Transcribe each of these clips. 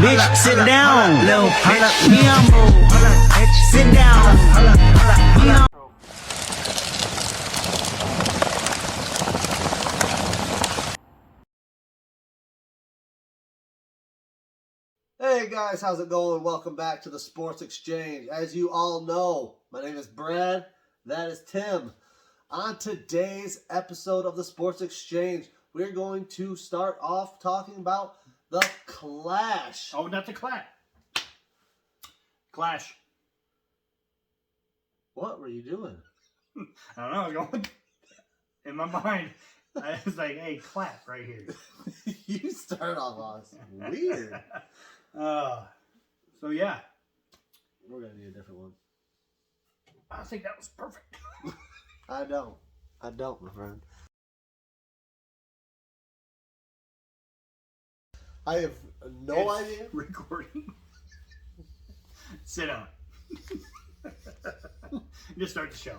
Bitch, sit down. Little bitch, sit down. Hey guys, how's it going? Welcome back to the Sports Exchange. As you all know, my name is Brad. That is Tim. On today's episode of the Sports Exchange, we're going to start off talking about the Clash. Oh, not the Clash. Clash. What were you doing? I don't know. I was going in my mind. I was like, "Hey, clap right here." You start off on weird. So yeah, We're gonna need a different one. I think that was perfect. I don't, my friend. I have no idea. Recording. Sit down. Just start the show.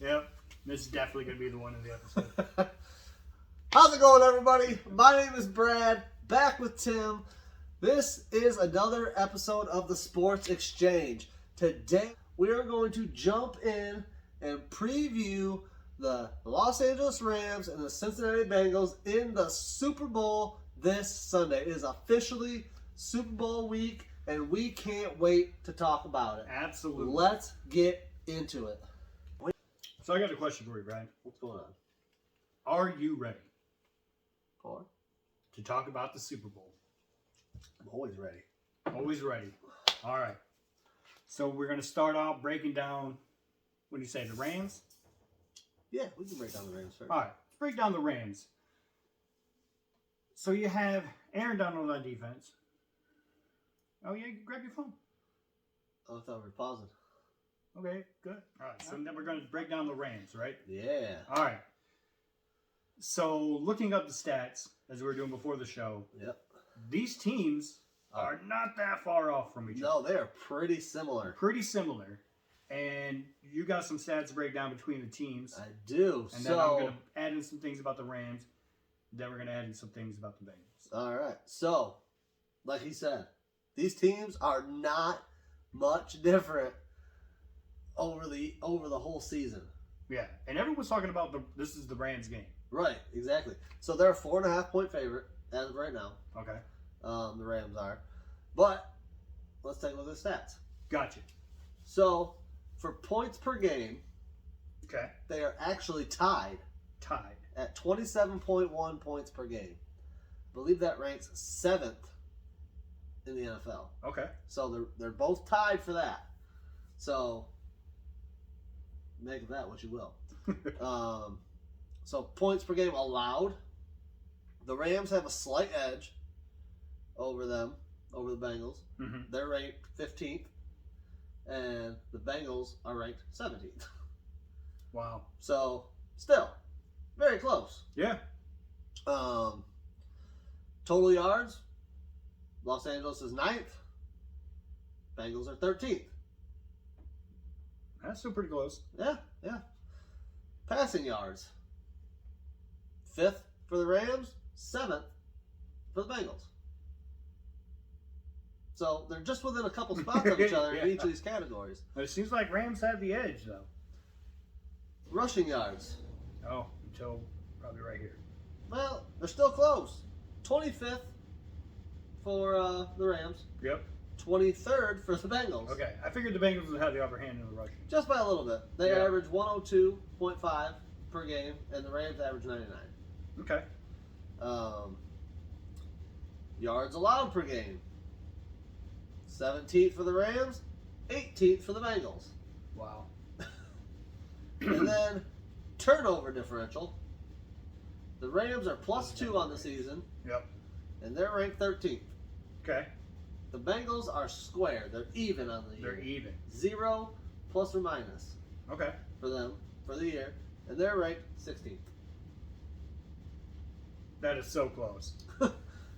Yep, this is definitely gonna be the one in the episode. How's it going, everybody? My name is Brad, back with Tim. This is another episode of the Sports Exchange. Today, we are going to jump in and preview the Los Angeles Rams and the Cincinnati Bengals in the Super Bowl this Sunday. It is officially Super Bowl week, and we can't wait to talk about it. Absolutely. Let's get into it. So I got a question for you, Brad. What's going on? Are you ready Or? to talk about the Super Bowl? I'm always ready. Always ready. All right. So we're going to start out breaking down, what do you say, the Rams? Yeah, we can break down the Rams first. All right. Let's break down the Rams. So you have Aaron Donald on defense. Oh, yeah, grab your phone. Oh, I thought we were pausing. Okay, good. All right. So then we're going to break down the Rams, right? Yeah. All right. So looking up the stats, as we were doing before the show, Yep. these teams are not that far off from each other. No, they are pretty similar. Pretty similar. And you got some stats to break down between the teams. I do. And then I'm going to add in some things about the Rams. Then we're going to add in some things about the Bengals. All right. So, like he said, these teams are not much different over the whole season. Yeah. And everyone's talking about this is the Rams game. Right. Exactly. So they're a 4.5-point favorite as of right now. Okay. The Rams are. But let's take a look at the stats. Gotcha. So for points per game, Okay. they are actually tied Tied. at 27.1 points per game. I believe that ranks 7th in the NFL. Okay. So they're both tied for that. So make of that what you will. So points per game allowed. The Rams have a slight edge over the Bengals. Mm-hmm. They're ranked 15th, and the Bengals are ranked 17th. Wow. So still very close. Yeah. Total yards, Los Angeles is 9th. Bengals are 13th. That's still pretty close. Yeah. Passing yards, 5th for the Rams, 7th for the Bengals. So they're just within a couple spots of each other in each of these categories. It seems like Rams have the edge, though. Rushing yards, Oh, until probably right here. well, they're still close. 25th for the Rams, Yep. 23rd for the Bengals. Okay. I figured the Bengals would have the upper hand in the rushing. Just by a little bit. They Yeah. average 102.5 per game, and the Rams average 99. Okay. Yards allowed per game, 17th for the Rams, 18th for the Bengals. Wow. And then turnover differential. The Rams are +2 on the season, Yep. and they're ranked 13th. Okay. The Bengals are square. They're even on the year. They're even. 0 plus or minus Okay. for them for the year, and they're ranked 16th. That is so close.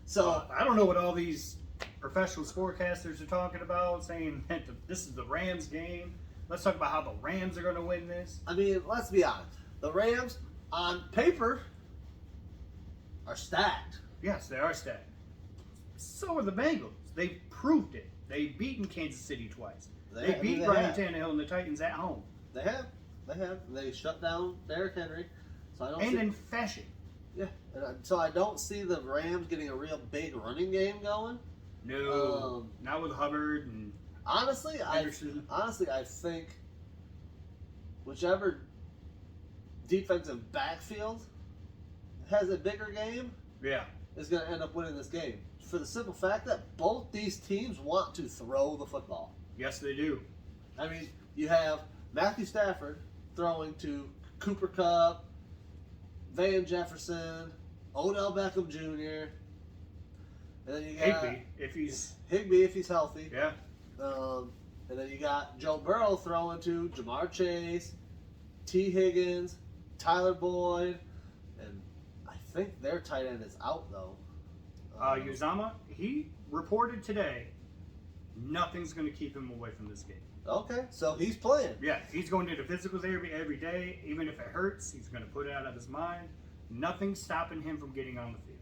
So I don't know what all these professional sportcasters are talking about, saying that this is the Rams game. Let's talk about how the Rams are going to win this. I mean, let's be honest. The Rams, on paper, are stacked. Yes, they are stacked. So are the Bengals. They've proved it. They've beaten Kansas City twice. They beat Ryan Tannehill and the Titans at home. They have. They shut down Derrick Henry. So I don't in fashion. Yeah. So I don't see the Rams getting a real big running game going. No. Not with Hubbard and honestly, Henderson. I think whichever defensive backfield has a bigger game, is going to end up winning this game. For the simple fact that both these teams want to throw the football. Yes, they do. I mean, you have Matthew Stafford throwing to Cooper Kupp, Van Jefferson, Odell Beckham Jr., and then you got Higbee if he's healthy. Yeah. And then you got Joe Burrow throwing to Jamar Chase, T. Higgins, Tyler Boyd, and I think their tight end is out though. Uzama, he reported today nothing's going to keep him away from this game. Okay, so he's playing. Yeah, he's going to the physical therapy every day. Even if it hurts, he's going to put it out of his mind. Nothing's stopping him from getting on the field.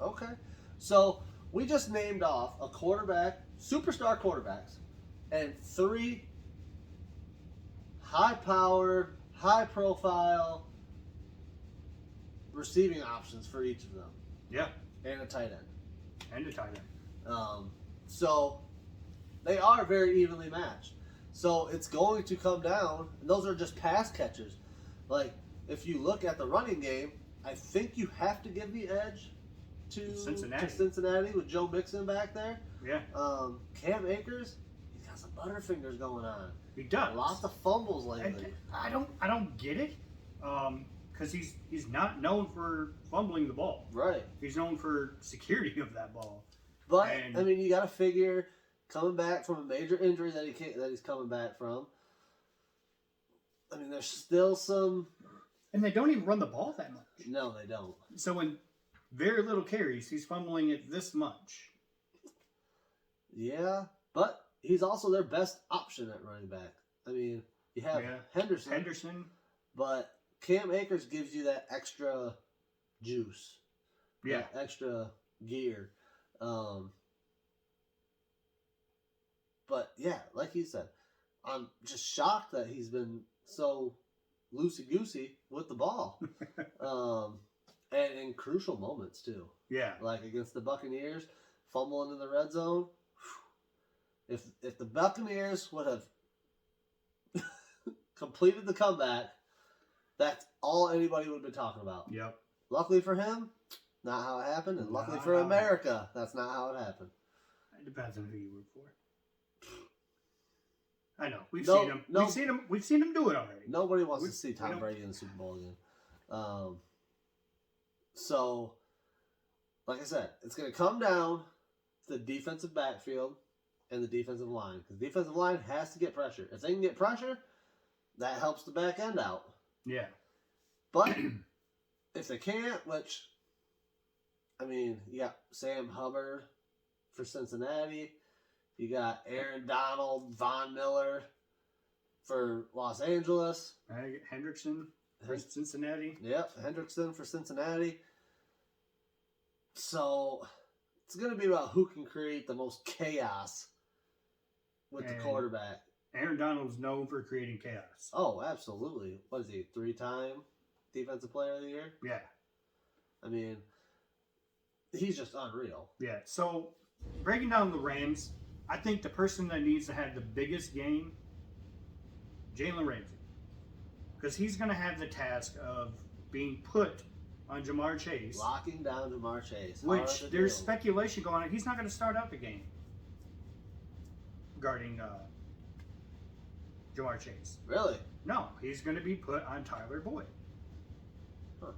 Okay, so we just named off a quarterback, superstar quarterbacks, and 3 high-powered, high-profile receiving options for each of them. Yeah. And a tight end. So they are very evenly matched. So it's going to come down, and those are just pass catchers. Like, if you look at the running game, I think you have to give the edge to Cincinnati with Joe Mixon back there. Yeah. Cam Akers, he's got some butterfingers going on. He does. Lots of fumbles lately. I don't get it. Because he's not known for fumbling the ball. Right. He's known for security of that ball. But I mean, you got to figure coming back from a major injury that he's coming back from. I mean, there's still some. And they don't even run the ball that much. No, they don't. So in very little carries, he's fumbling it this much. Yeah, but he's also their best option at running back. I mean, you have Henderson, but Cam Akers gives you that extra juice. Yeah. That extra gear. But yeah, like you said, I'm just shocked that he's been so loosey-goosey with the ball. And in crucial moments too. Yeah. Like against the Buccaneers, fumbling in the red zone. If the Buccaneers would have completed the comeback, that's all anybody would have been talking about. Yep. Luckily for him, not how it happened, and luckily for America, that's not how it happened. It depends on who you root for. I know. We've seen him. We've seen him do it already. Nobody wants to see Tom Brady in the Super Bowl again. So, like I said, it's going to come down to the defensive backfield and the defensive line. Because the defensive line has to get pressure. If they can get pressure, that helps the back end out. Yeah. But if they can't, which, I mean, you got Sam Hubbard for Cincinnati. You got Aaron Donald, Von Miller for Los Angeles. Hendrickson for Cincinnati. Yep, Hendrickson for Cincinnati. So it's going to be about who can create the most chaos with the quarterback. Aaron Donald's known for creating chaos. Oh, absolutely. What is he, 3-time Defensive Player of the Year? Yeah. I mean, he's just unreal. Yeah, so breaking down the Rams, I think the person that needs to have the biggest game, Jalen Ramsey. Because he's going to have the task of being put on Jamar Chase. Locking down Jamar Chase. Which there's speculation going on. He's not going to start out the game guarding Jamar Chase. Really? No, he's going to be put on Tyler Boyd. Huh.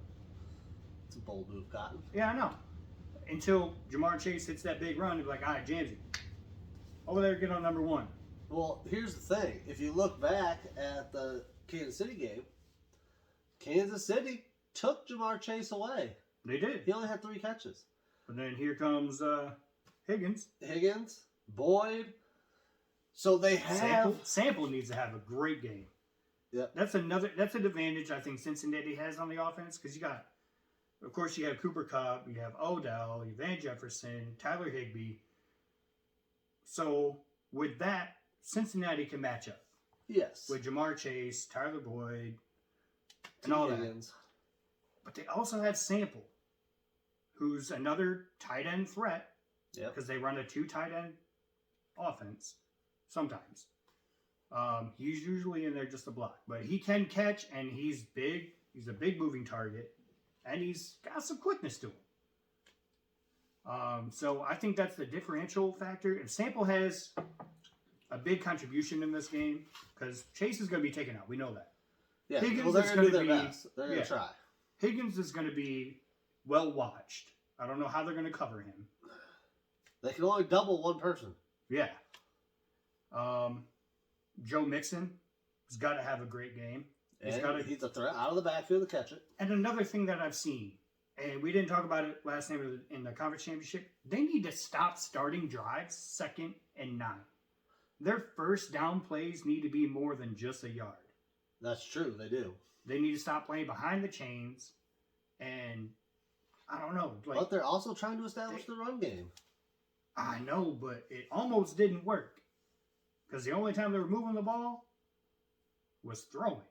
It's a bold move, Cotton. Yeah, I know. Until Jamar Chase hits that big run, he'll be like, all right, Jamsey, over there, get on number 1. Well, here's the thing. If you look back at the Kansas City game, Kansas City took Jamar Chase away. They did. He only had 3 catches. But then here comes Higgins. Boyd. So they have... Sample needs to have a great game. Yep. That's an advantage I think Cincinnati has on the offense because of course, you have Cooper Kupp, you have Odell, you have Van Jefferson, Tyler Higbee. So with that, Cincinnati can match up. Yes. With Jamar Chase, Tyler Boyd, and all that. But they also have Sample, who's another tight end threat. Yep. Because they run a 2 tight end offense sometimes. He's usually in there just a block. But he can catch, and he's big. He's a big moving target. And he's got some quickness to him. So I think that's the differential factor. If Sample has a big contribution in this game, because Chase is going to be taken out. We know that. Yeah, Higgins they're is going to going do their best. They're going to try. Higgins is going to be well watched. I don't know how they're going to cover him. They can only double one person. Yeah. Joe Mixon has got to have a great game. He's a threat out of the backfield to catch it. And another thing that I've seen, and we didn't talk about it last night in the conference championship, they need to stop starting drives 2nd and 9. Their first down plays need to be more than just a yard. That's true. They do. They need to stop playing behind the chains. And I don't know. But they're also trying to establish the run game. I know, but it almost didn't work. Because the only time they were moving the ball was throwing.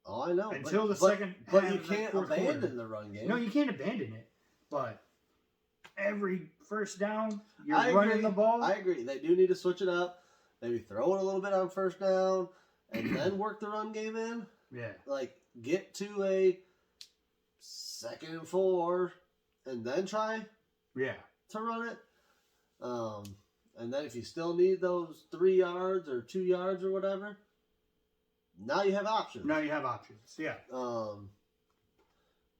Oh, I know. Until the second half. But you can't abandon the run game. No, you can't abandon it. But every first down, you're running the ball. I agree. They do need to switch it up. Maybe throw it a little bit on first down and then work the run game in. Yeah. Like, get to a 2nd and 4 and then try to run it. And then if you still need those 3 yards or 2 yards or whatever, now you have options. Yeah.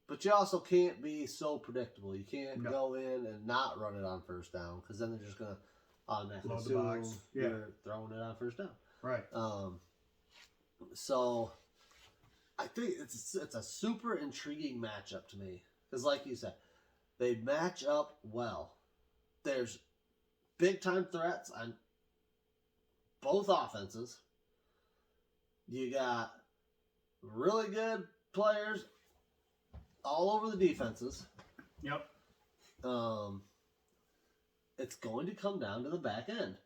But you also can't be so predictable. You can't go in and not run it on first down because then they're just going to automatically load the box. You're throwing it on first down. Right. So I think it's a super intriguing matchup to me because, like you said, they match up well. There's big time threats on both offenses. You got really good players all over the defenses. Yep. It's going to come down to the back end.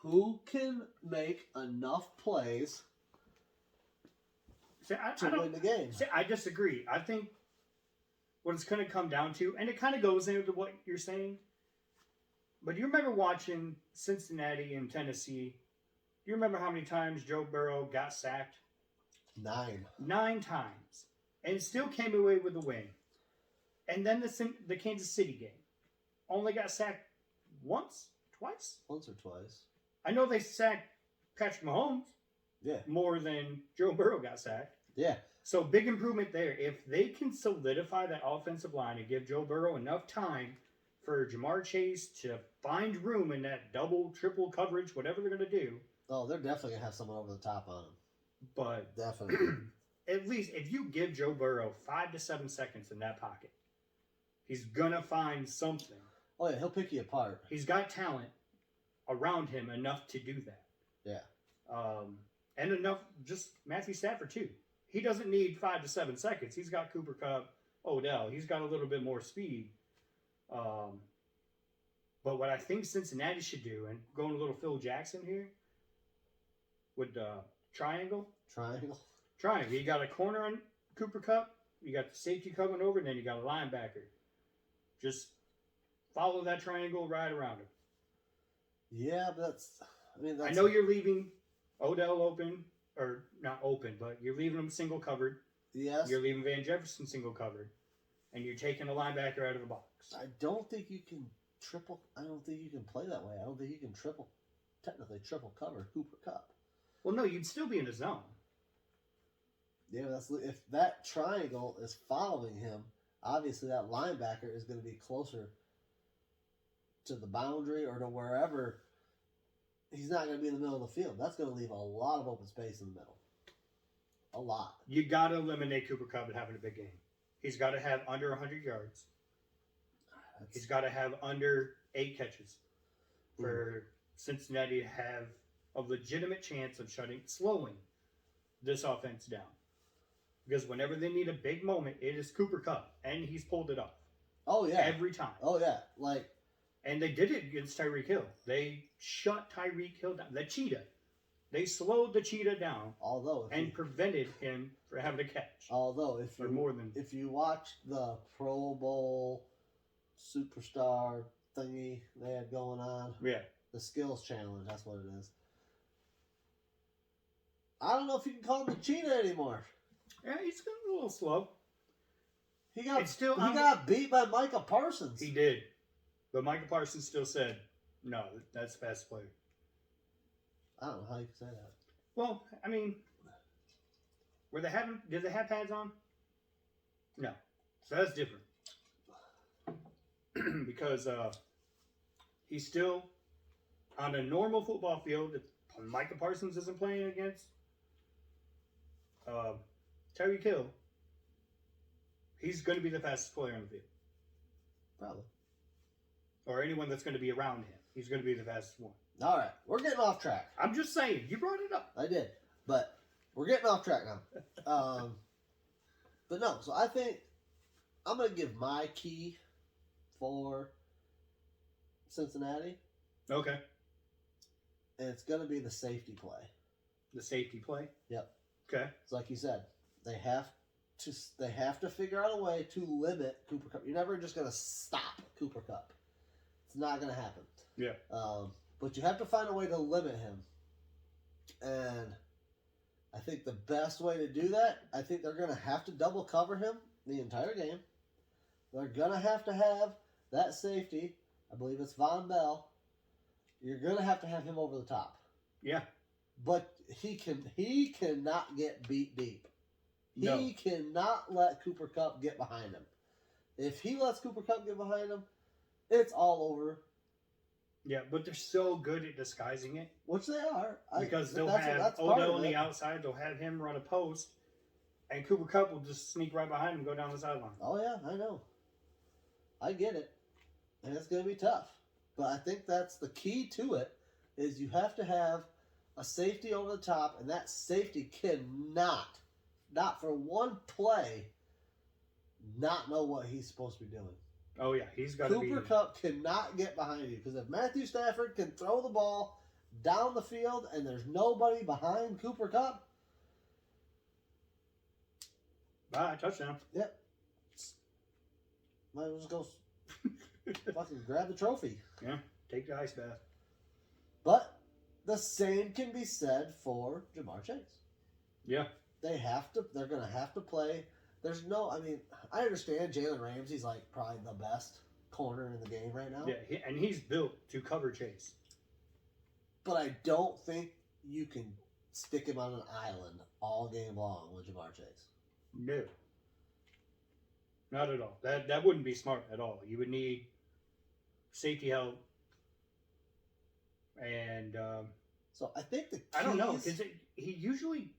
Who can make enough plays to win the game? I disagree. I think what it's going to come down to, and it kind of goes into what you're saying, but do you remember watching Cincinnati and Tennessee? Do you remember how many times Joe Burrow got sacked? 9. 9 times. And still came away with the win. And then the Kansas City game. Only got sacked once? Twice? Once or twice. I know they sacked Patrick Mahomes. Yeah. More than Joe Burrow got sacked. Yeah. So big improvement there. If they can solidify that offensive line and give Joe Burrow enough time for Jamar Chase to find room in that double, triple coverage, whatever they're going to do. Oh, they're definitely going to have someone over the top on him. But definitely. At least if you give Joe Burrow 5 to 7 seconds in that pocket, he's going to find something. Oh, yeah, he'll pick you apart. He's got talent around him enough to do that. Yeah. And enough, just Matthew Stafford, too. He doesn't need 5 to 7 seconds. He's got Cooper Kupp, Odell. He's got a little bit more speed. But what I think Cincinnati should do, and going a little Phil Jackson here, with triangle. Triangle. You got a corner on Cooper Kupp. You got the safety coming over, and then you got a linebacker. Just follow that triangle right around him. Yeah, but I know you're leaving Odell open, or not open, but you're leaving him single covered. Yes. You're leaving Van Jefferson single covered, and you're taking a linebacker out of the box. I don't think you can play that way. I don't think you can technically triple cover Cooper Kupp. Well, no, you'd still be in the zone. Yeah, if that triangle is following him, obviously that linebacker is going to be closer to the boundary or to wherever. He's not going to be in the middle of the field. That's going to leave a lot of open space in the middle. A lot. You got to eliminate Cooper Kupp and having a big game. He's got to have under 100 yards. He's got to have under 8 catches for Cincinnati to have a legitimate chance of slowing this offense down. Because whenever they need a big moment, it is Cooper Kupp, and he's pulled it off. Oh yeah, every time. Oh yeah, and they did it against Tyreek Hill. They shut Tyreek Hill down. The cheetah. They slowed the cheetah down. Prevented him from having a catch. Although if you watch the Pro Bowl superstar thingy they had going on, the skills challenge, that's what it is. I don't know if you can call him the cheetah anymore. Yeah, he's getting a little slow. He got beat by Micah Parsons. He did. But Micah Parsons still said, no, that's the fastest player. I don't know how you can say that. Well, I mean, did they have pads on? No. So that's different. Because he's still on a normal football field. If Micah Parsons isn't playing against Tyreek Hill, he's going to be the fastest player on the field. Probably. Or anyone that's going to be around him. He's going to be the fastest one. All right. We're getting off track. I'm just saying. You brought it up. I did. But we're getting off track now. But no. So I think I'm going to give my key for Cincinnati. Okay. And it's going to be the safety play. The safety play? Yep. Okay. It's like you said. They have to figure out a way to limit Cooper Kupp. You're never just going to stop Cooper Kupp. It's not going to happen. Yeah. But you have to find a way to limit him. And I think the best way to do that, I think they're going to have to double cover him the entire game. They're going to have that safety. I believe it's Von Bell. You're going to have him over the top. Yeah. But he cannot get beat deep. He cannot let Cooper Kupp get behind him. If he lets Cooper Kupp get behind him, it's all over. Yeah, but they're so good at disguising it. Which they are. Because they'll have Odell on the outside, they'll have him run a post, and Cooper Kupp will just sneak right behind him and go down the sideline. Oh, yeah, I know. I get it. And it's going to be tough. But I think that's the key to it, is you have to have a safety over the top, and that safety cannot, not for one play, not know what he's supposed to be doing. Oh, yeah. He's got to be... Cooper Kupp cannot get behind you, because if Matthew Stafford can throw the ball down the field and there's nobody behind Cooper Kupp... Bye, touchdown. Yep. Might as well just go fucking grab the trophy. Yeah, take the ice bath. But the same can be said for Jamar Chase. Yeah. They're going to have to play... I understand Jalen Ramsey's probably the best corner in the game right now. Yeah, and he's built to cover Chase. But I don't think you can stick him on an island all game long with Jamar Chase. No. Not at all. That wouldn't be smart at all. You would need safety help. And... so I think the keys... I don't know, because he usually...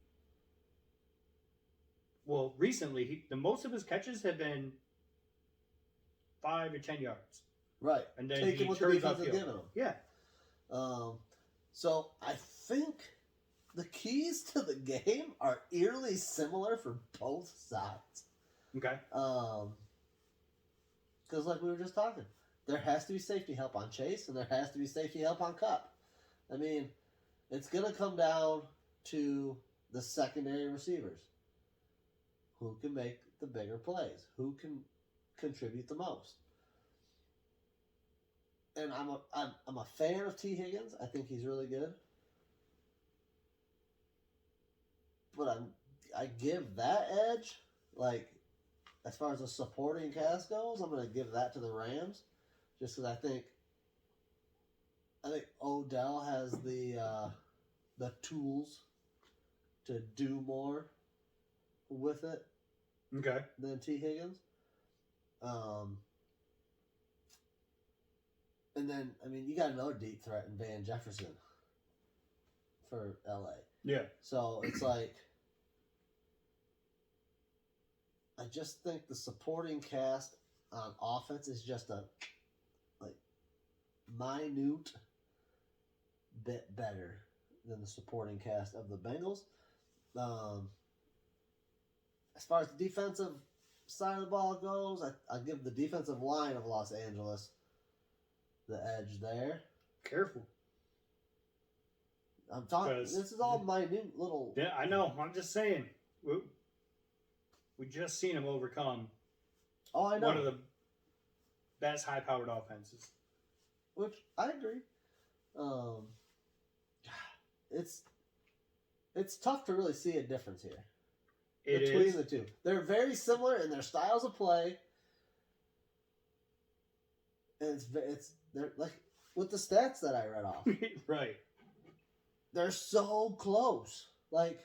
Well, recently, the most of his catches have been 5 or 10 yards. Right. And then taking what the defense is giving him. Yeah. So I think the keys to the game are eerily similar for both sides. Okay. Because like we were just talking, there has to be safety help on Chase, and there has to be safety help on Kupp. I mean, it's going to come down to the secondary receivers. Who can make the bigger plays? Who can contribute the most? And I'm a fan of T. Higgins. I think he's really good. But I give that edge, as far as the supporting cast goes, I'm going to give that to the Rams, just because I think Odell has the tools to do more with it. Okay. Than T. Higgins. And then, you got another deep threat in Van Jefferson for LA. Yeah. So it's I just think the supporting cast on offense is just a minute bit better than the supporting cast of the Bengals. As far as the defensive side of the ball goes, I give the defensive line of Los Angeles the edge there. Careful. I'm talking. This is all minute little. Yeah, I know. I'm just saying. We just seen him overcome. Oh, I know. One of the best high-powered offenses. Which I agree. It's tough to really see a difference here between the two. They're very similar in their styles of play, and they're like with the stats that I read off. Right. They're so close. Like,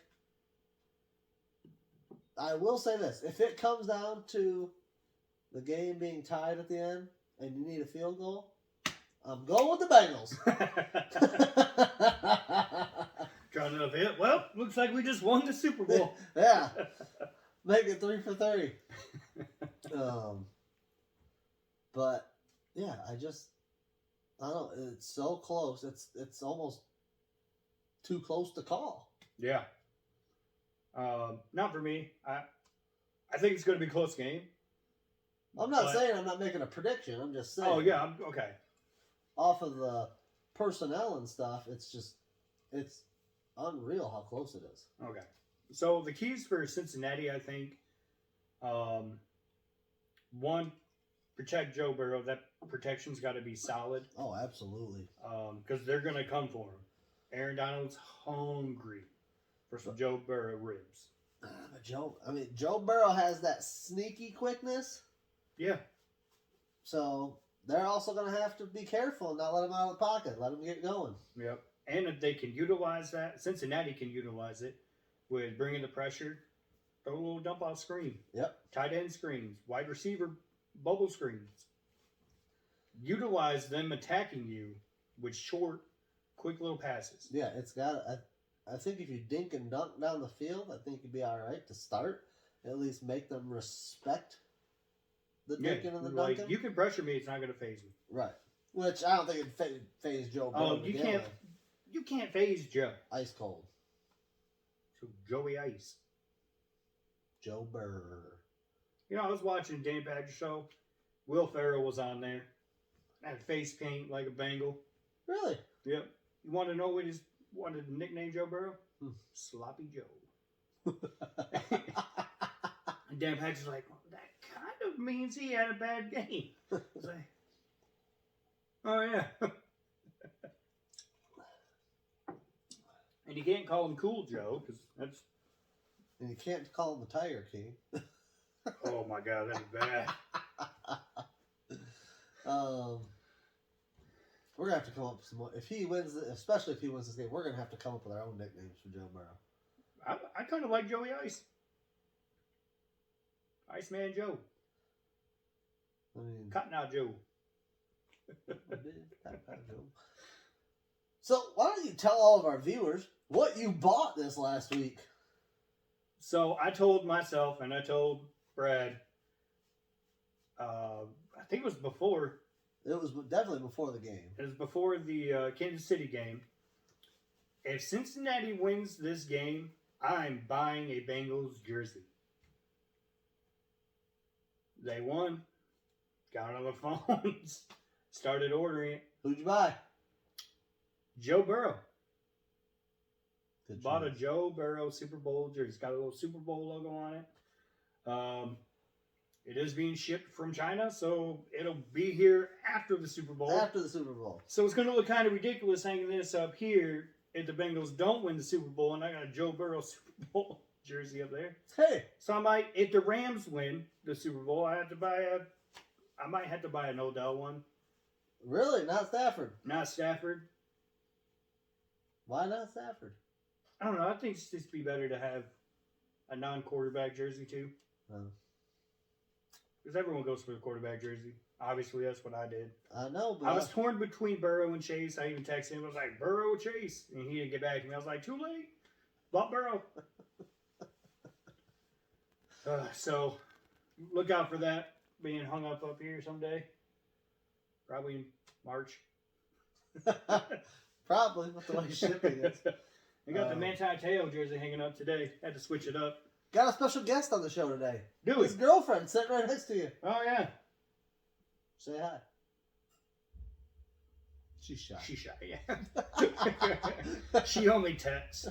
I will say this: if it comes down to the game being tied at the end and you need a field goal, I'm going with the Bengals. Trying to hit. Well, looks like we just won the Super Bowl. Yeah. Make it 3 for 30. But yeah, I don't know. It's so close. It's almost too close to call. Yeah. Not for me. I think it's going to be a close game. I'm not saying I'm not making a prediction. I'm just saying. Oh yeah. Okay. Off of the personnel and stuff, it's unreal how close it is. Okay. So the keys for Cincinnati, I think, one, protect Joe Burrow. That protection's got to be solid. Oh, absolutely. Because they're going to come for him. Aaron Donald's hungry for some Joe Burrow ribs. But Joe Burrow has that sneaky quickness. Yeah. So they're also going to have to be careful and not let him out of the pocket. Let him get going. Yep. And if they can utilize that, Cincinnati can utilize it with bringing the pressure, throw a little dump off screen. Yep. Tight end screens, wide receiver bubble screens. Utilize them attacking you with short, quick little passes. Yeah, it's got. I think if you dink and dunk down the field, I think you'd be all right to start. At least make them respect the dinking and the dunking. Like, you can pressure me; it's not going to phase me. Right. Which I don't think it'd phase Joe Burrow. Oh, you can't phase Joe. Ice cold. So Joey Ice. Joe Burrow. I was watching Dan Patrick show. Will Ferrell was on there. Had face paint like a Bengal. Really? Yep. You want to know what his wanted to nickname Joe Burrow? Sloppy Joe. And Dan Patrick's like, well, that kind of means he had a bad game. It's like, oh yeah. And you can't call him Cool Joe because that's. And you can't call him the Tiger King. Oh my God, that's bad. We're gonna have to come up with some more. If he wins, especially if he wins this game, we're gonna have to come up with our own nicknames for Joe Burrow. I kind of like Joey Ice. Iceman Joe. I mean, Cotton Eye Joe. So why don't you tell all of our viewers what you bought this last week? So I told myself and I told Brad. I think it was before. It was definitely before the game. It was before the Kansas City game. If Cincinnati wins this game, I'm buying a Bengals jersey. They won. Got on the phones. Started ordering it. Who'd you buy? Joe Burrow. Good Bought choice. a Joe Burrow Super Bowl jersey. It's got a little Super Bowl logo on it. It is being shipped from China, so it'll be here after the Super Bowl. After the Super Bowl. So it's going to look kind of ridiculous hanging this up here if the Bengals don't win the Super Bowl, and I got a Joe Burrow Super Bowl jersey up there. Hey. So I might, if the Rams win the Super Bowl, I might have to buy an Odell one. Really? Not Stafford? Not Stafford. Why not Stafford? I don't know. I think it's just be better to have a non-quarterback jersey too. Because everyone goes for the quarterback jersey. Obviously, that's what I did. I know, but I was torn between Burrow and Chase. I even texted him. I was like, Burrow or Chase? And he didn't get back to me. I was like, too late. Bought Burrow. So, look out for that. being hung up here someday. Probably in March. Probably with the way shipping is. I got the Manti Te'o jersey hanging up today. Had to switch it up. Got a special guest on the show today. Do we? His girlfriend sitting right next to you. Oh, yeah. Say hi. She's shy. She's shy, yeah. She only texts.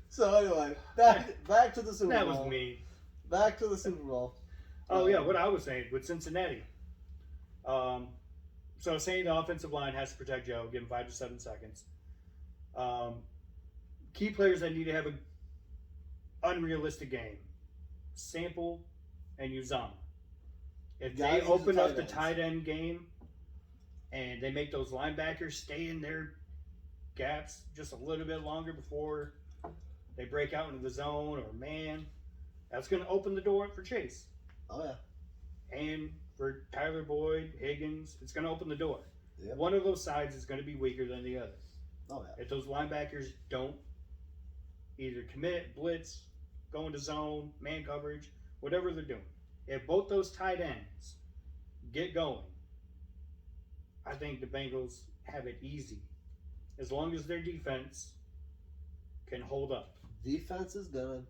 So anyway, back to the Super Bowl. That was me. Back to the Super Bowl. Oh, yeah, what I was saying with Cincinnati. So saying the offensive line has to protect Joe, give him 5 to 7 seconds. Key players that need to have an unrealistic game. Sample and Uzama. If they open up the tight end game and they make those linebackers stay in their gaps just a little bit longer before they break out into the zone or man, that's going to open the door up for Chase. Oh, yeah. And for Tyler Boyd, Higgins, it's going to open the door. Yep. One of those sides is going to be weaker than the other. Oh, yeah. If those linebackers don't either commit, blitz, go into zone, man coverage, whatever they're doing, if both those tight ends get going, I think the Bengals have it easy. As long as their defense can hold up. Defense is gonna.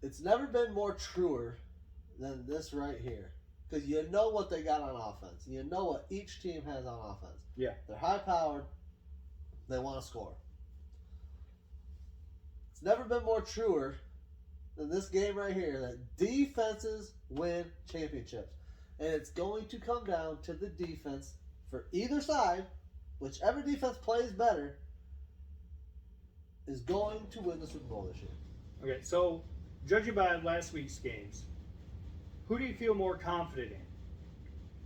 It's never been more truer than this right here. Because you know what they got on offense. You know what each team has on offense. Yeah. They're high-powered. They want to score. It's never been more truer than this game right here that defenses win championships. And it's going to come down to the defense for either side. Whichever defense plays better is going to win the Super Bowl this year. Okay, so judging by last week's games, who do you feel more confident in?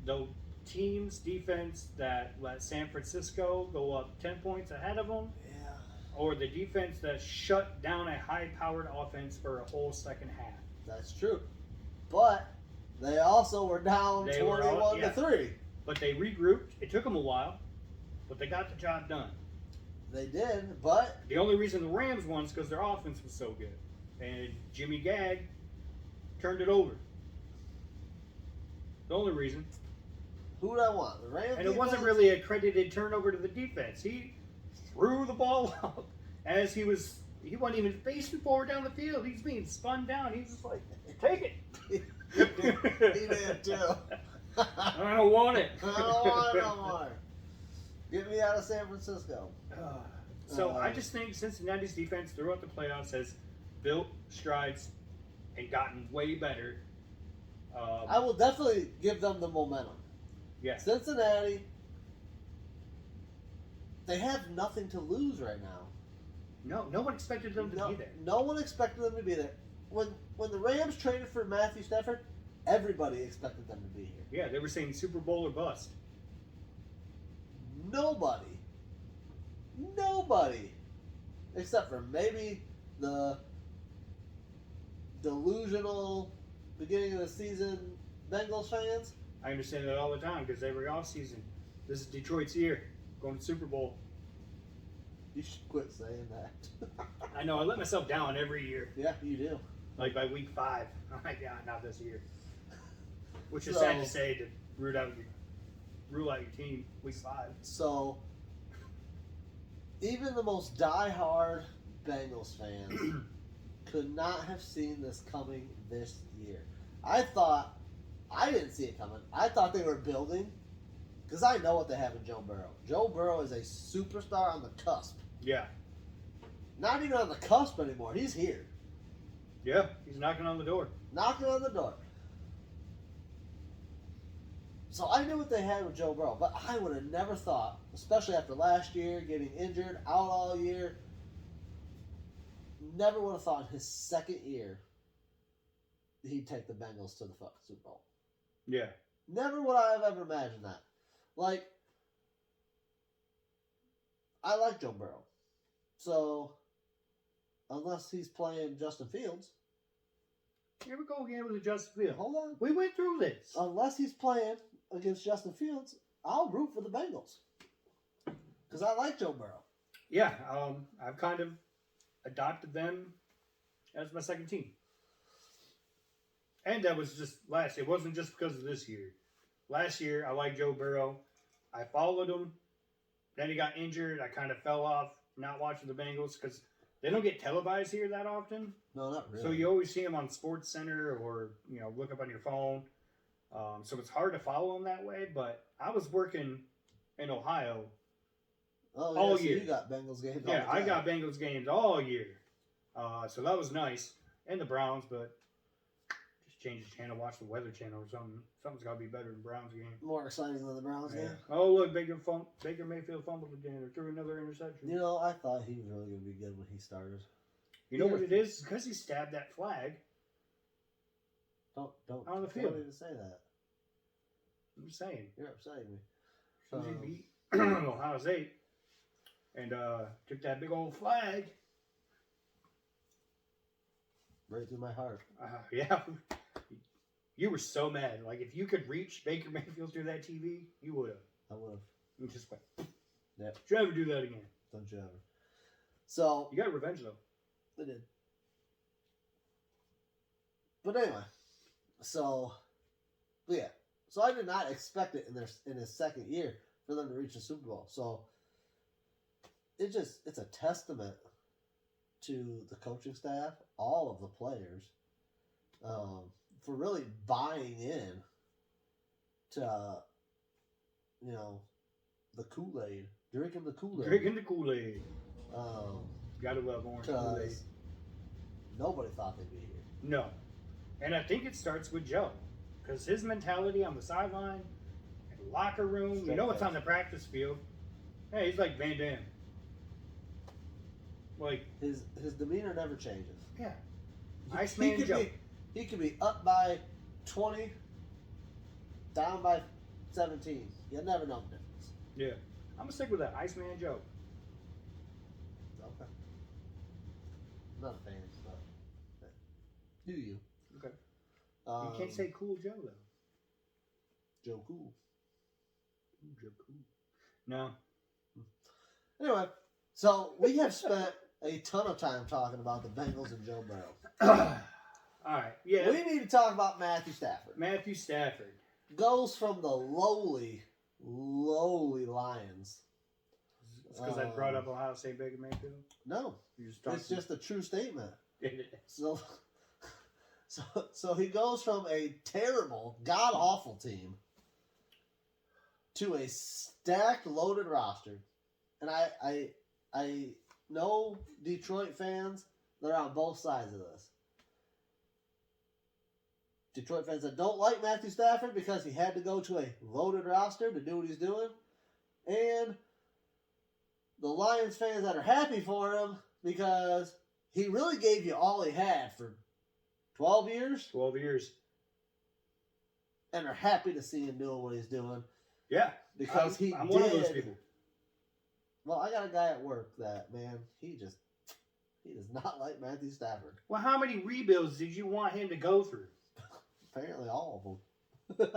The team's defense that let San Francisco go up 10 points ahead of them? Yeah. Or the defense that shut down a high-powered offense for a whole second half? That's true. But they also were down 21 to 3. But they regrouped. It took them a while, but they got the job done. They did, but The only reason the Rams won is because their offense was so good. And Jimmy Gag turned it over. The only reason. who would I want? The Rams. And it wasn't really a credited turnover to the defense. He threw the ball up as he wasn't even facing forward down the field. He's being spun down. He's just like, take it. He did too. I don't want it. I don't want it no more. Get me out of San Francisco. So I just think Cincinnati's defense throughout the playoffs has built strides and gotten way better. I will definitely give them the momentum. Yes. Cincinnati, they have nothing to lose right now. No one expected them to be there. No one expected them to be there. When the Rams traded for Matthew Stafford, everybody expected them to be here. Yeah, they were saying Super Bowl or bust. Nobody, except for maybe the delusional beginning of the season Bengals fans. I understand that all the time because every offseason, this is Detroit's year, going to Super Bowl. You should quit saying that. I know, I let myself down every year. Yeah, you do. Like by week 5. Oh my God, not this year. Which is sad to say to rule out your team week 5. So, even the most diehard Bengals fans could not have seen this coming this year. I didn't see it coming. I thought they were building because I know what they have in Joe Burrow. Joe Burrow is a superstar on the cusp. Yeah. Not even on the cusp anymore. He's here. Yeah, he's knocking on the door. Knocking on the door. So I knew what they had with Joe Burrow, but I would have never thought, especially after last year, getting injured, out all year, never would have thought in his second year he'd take the Bengals to the fucking Super Bowl. Yeah. Never would I have ever imagined that. Like, I like Joe Burrow. So, unless he's playing Justin Fields. Here we go again with the Justin Fields. Hold on. We went through this. Unless he's playing against Justin Fields, I'll root for the Bengals. Because I like Joe Burrow. Yeah, I've kind of adopted them as my second team. And that was just last year. It wasn't just because of this year. Last year, I liked Joe Burrow. I followed him. Then he got injured. I kind of fell off not watching the Bengals because they don't get televised here that often. No, not really. So you always see him on Sports Center or, look up on your phone. So it's hard to follow him that way. But I was working in Ohio all year. So you got Bengals games all Yeah, the time. I got Bengals games all year. So that was nice. And the Browns, but just change the channel, watch the Weather Channel or something. Something's got to be better than Browns game. More exciting than the Browns game. Oh, look, Baker Mayfield fumbled again or threw another interception. I thought he was really going to be good when he started. You know what it is? Because he stabbed that flag. Don't on the field. Don't even say that. I'm just saying. You're upsetting me. He beat Ohio State and took that big old flag. Right through my heart. Yeah. You were so mad. Like, if you could reach Baker Mayfield through that TV, you would have. I would have. You just went. Yep. Don't you ever do that again. Don't you ever. So. You got revenge, though. They did. But anyway. So. Yeah. So I did not expect it in his second year for them to reach the Super Bowl. So. It's a testament to the coaching staff, all of the players, for really buying in to, the Kool-Aid, drinking the Kool-Aid. Drinking the Kool-Aid. Gotta love orange Kool-Aid. Because nobody thought they'd be here. No. And I think it starts with Joe. Because his mentality on the sideline, in the locker room, it's on the practice field. Hey, he's like Van Damme. Like his demeanor never changes. Yeah. Iceman Joe. He could be up by 20, down by 17. You'll never know the difference. Yeah. I'm going to stick with that. Iceman Joe. Okay. I'm not a fan, but do you? Okay. You can't say Cool Joe, though. Joe Cool. Joe Cool. No. Anyway, so we have spent a ton of time talking about the Bengals and Joe Burrow. All right. Yeah. We need to talk about Matthew Stafford. Matthew Stafford Goes from the lowly Lions. It's because I brought up Ohio State Baker Mayfield? No. It's just a true statement. So he goes from a terrible, god-awful team to a stacked, loaded roster. And I know Detroit fans that are on both sides of this. Detroit fans that don't like Matthew Stafford because he had to go to a loaded roster to do what he's doing. And the Lions fans that are happy for him because he really gave you all he had for 12 years. 12 years. And are happy to see him doing what he's doing. Yeah. Because I'm one of those people. Well, I got a guy at work that, man, he does not like Matthew Stafford. Well, how many rebuilds did you want him to go through? Apparently all of them.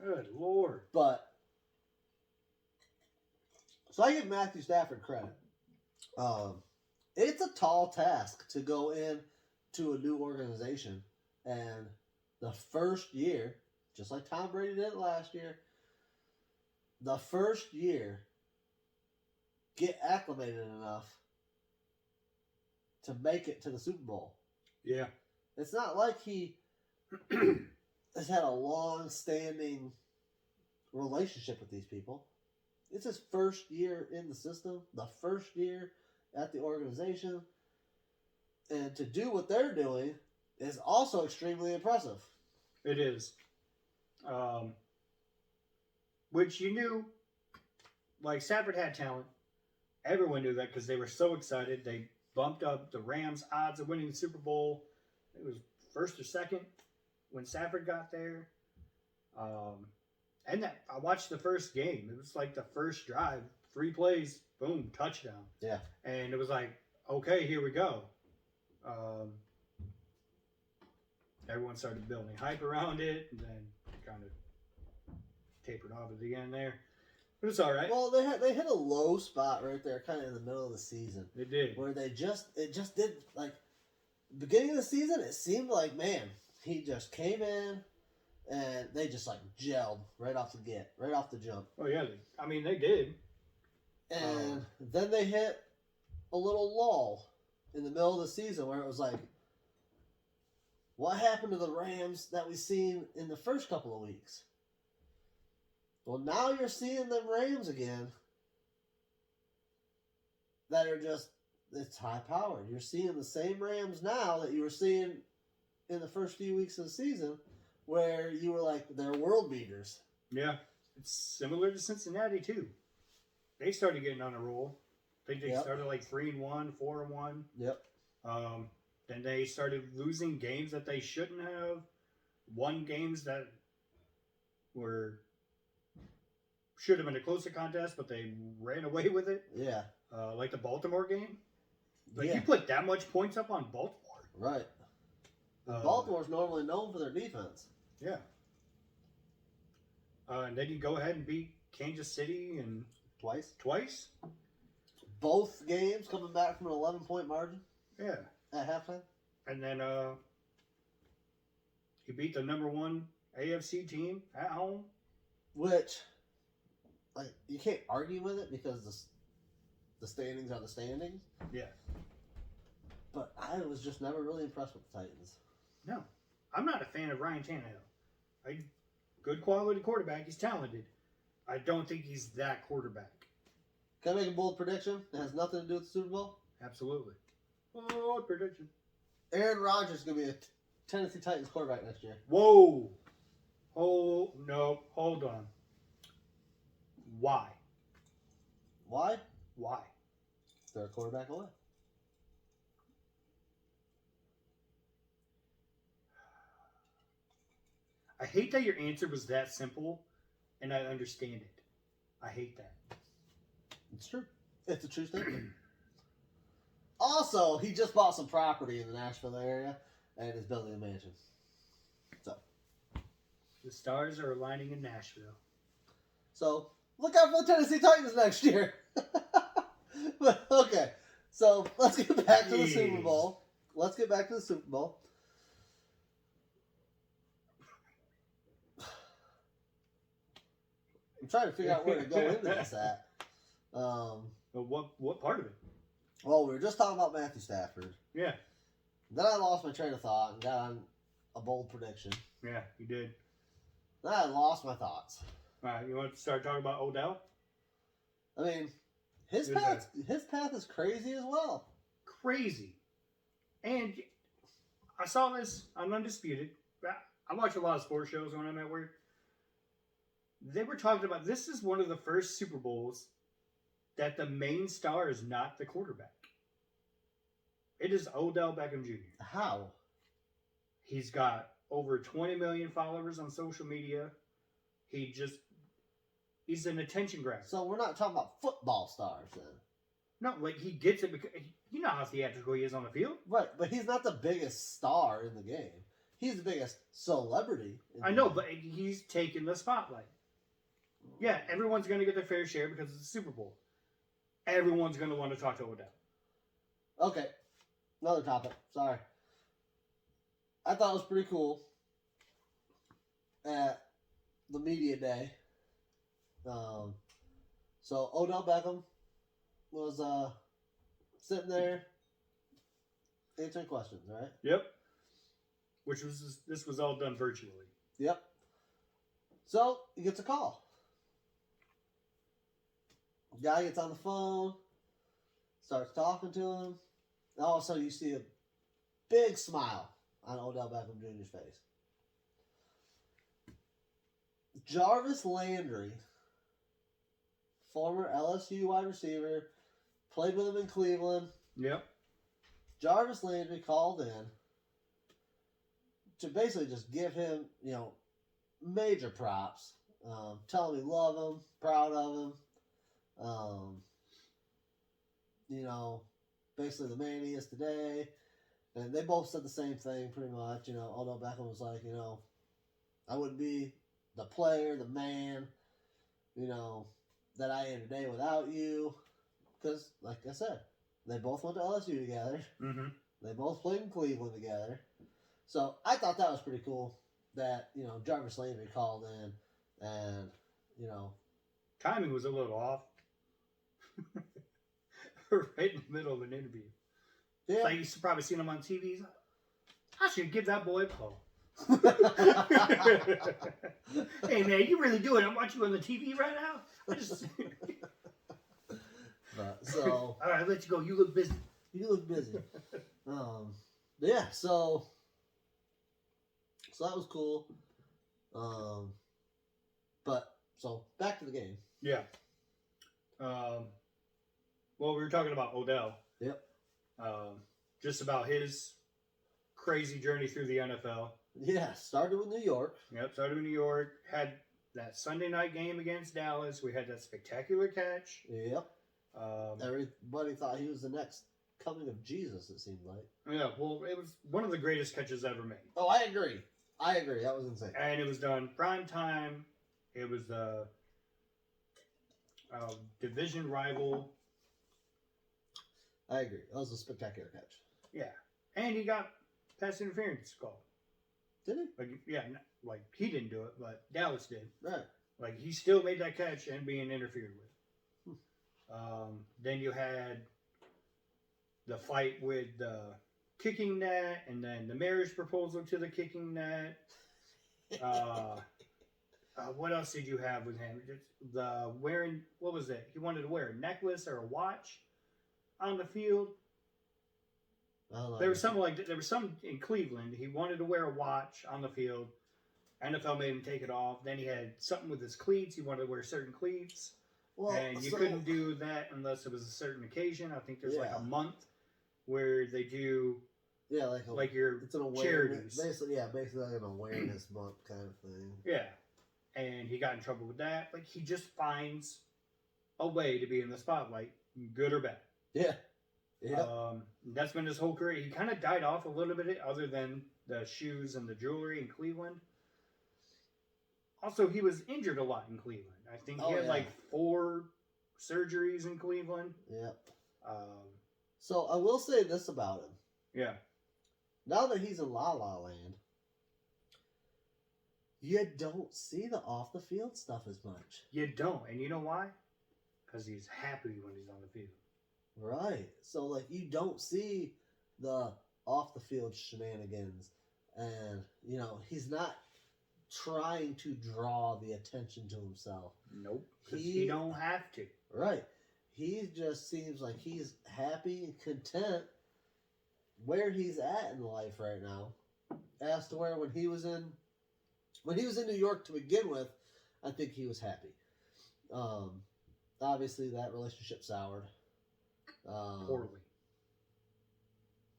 Good Lord. But, so I give Matthew Stafford credit. It's a tall task to go in to a new organization. And the first year, just like Tom Brady did last year, the first year, get acclimated enough to make it to the Super Bowl. Yeah. It's not like he has had a long-standing relationship with these people. It's his first year in the system, the first year at the organization. And to do what they're doing is also extremely impressive. It is. Which you knew, like, Stafford had talent. Everyone knew that because they were so excited. They bumped up the Rams' odds of winning the Super Bowl. It was first or second when Stafford got there. And I watched the first game. It was like the first drive, 3 plays, boom, touchdown. Yeah. And it was like, okay, here we go. Everyone started building hype around it, and then kind of tapered off at the end there. But it's all right. Well, they hit a low spot right there, kind of in the middle of the season. They did. Where it just did, like, beginning of the season, it seemed like, man, he just came in and they just like gelled right off the jump. Oh yeah, I mean they did. And then they hit a little lull in the middle of the season where it was like, what happened to the Rams that we seen in the first couple of weeks? Well, now you're seeing them Rams again that are just, it's high powered. You're seeing the same Rams now that you were seeing in the first few weeks of the season where you were like, they're world beaters. Yeah, it's similar to Cincinnati too. They started getting on a roll. I think they started like 3-1, 4-1. Yep. Then they started losing games that they shouldn't have. Won games that should have been a closer contest, but they ran away with it. Yeah. Like the Baltimore game. Like you put that much points up on Baltimore. Right. Baltimore's normally known for their defense. Yeah. And then you go ahead and beat Kansas City and twice. Both games coming back from an 11-point margin. Yeah. At halftime. And then you beat the number 1 AFC team at home. Which, like, you can't argue with it because the standings are the standings. Yeah. But I was just never really impressed with the Titans. No. I'm not a fan of Ryan Tannehill. Good quality quarterback. He's talented. I don't think he's that quarterback. Can I make a bold prediction? It has nothing to do with the Super Bowl? Absolutely. Bold prediction. Aaron Rodgers is going to be a Tennessee Titans quarterback next year. Whoa. No. Hold on. Why? Why? Why? They're a quarterback away. I hate that your answer was that simple, and I understand it. I hate that. It's true. It's a true statement. Also, he just bought some property in the Nashville area and is building a mansion. So, the stars are aligning in Nashville. So, look out for the Tennessee Titans next year. But, okay, so let's get back to the Super Bowl. I'm trying to figure out where to go into this at. But what part of it? Well, we were just talking about Matthew Stafford. Yeah. Then I lost my train of thought and got on a bold prediction. Yeah, you did. Then I lost my thoughts. All right, you want to start talking about Odell? I mean, his path is crazy as well. Crazy. And I saw this on Undisputed. I watch a lot of sports shows when I'm at work. They were talking about this is one of the first Super Bowls that the main star is not the quarterback. It is Odell Beckham Jr. How? He's got over 20 million followers on social media. He's an attention grab. So we're not talking about football stars then? No, like he gets it because you know how theatrical he is on the field. Right, but he's not the biggest star in the game. He's the biggest celebrity. I know, but he's taking the spotlight. Yeah, everyone's going to get their fair share because it's the Super Bowl. Everyone's going to want to talk to Odell. Okay, another topic. Sorry. I thought it was pretty cool at the media day. So Odell Beckham was sitting there answering questions, right? Yep. This was all done virtually. Yep. So he gets a call. Guy gets on the phone, starts talking to him, and all of a sudden you see a big smile on Odell Beckham Jr.'s face. Jarvis Landry, former LSU wide receiver, played with him in Cleveland. Yep. Jarvis Landry called in to basically just give him, major props. Tell him he love him, proud of him. Basically the man he is today. And they both said the same thing pretty much. Odell Beckham was like, I wouldn't be the player, the man, that I am today without you. Because, like I said, they both went to LSU together. Mm-hmm. They both played in Cleveland together. So I thought that was pretty cool that, Jarvis Landry called in and, Timing was a little off. Right in the middle of an interview. yeah. Like, you've probably seen him on TV. He's like, I should give that boy a call. Hey, man, you really do it. I'm watching you on the TV right now. So all right, I'll let you go. You look busy. you look busy. Yeah, so that was cool. So back to the game. Yeah. Well, we were talking about Odell. Yep. Just about his crazy journey through the NFL. Yeah, started with New York. Yep, started in New York. Had that Sunday night game against Dallas. We had that spectacular catch. Yep. Everybody thought he was the next coming of Jesus, it seemed like. Yeah, well, it was one of the greatest catches ever made. Oh, I agree. That was insane. And it was done prime time. It was the division rival. I agree. That was a spectacular catch. Yeah. And he got pass interference called. Did he? Like he didn't do it, but Dallas did. Right. Like he still made that catch and being interfered with. Then you had the fight with the kicking net, and then the marriage proposal to the kicking net. What else did you have with him? The wearing, what was it? He wanted to wear a necklace or a watch on the field. There was some in Cleveland. He wanted to wear a watch on the field. NFL made him take it off. Then he had something with his cleats. He wanted to wear certain cleats. Well, and you couldn't do that unless it was a certain occasion. I think there's like a month where they do like your it's an charities. Basically like an awareness month kind of thing. Yeah. And he got in trouble with that. Like, he just finds a way to be in the spotlight, good or bad. Yeah. Yeah. That's been his whole career. He kind of died off a little bit, other than the shoes and the jewelry in Cleveland. Also, he was injured a lot in Cleveland. I think he had like 4 surgeries in Cleveland. Yep. So I will say this about him. Yeah. Now that he's in La La Land, you don't see the off the field stuff as much. You don't, and you know why? Because he's happy when he's on the field. Right. So like you don't see the off the field shenanigans, and he's not trying to draw the attention to himself. Nope. Because he don't have to. Right. He just seems like he's happy and content where he's at in life right now. As to where when he was in New York to begin with, I think he was happy. Obviously that relationship soured. Poorly.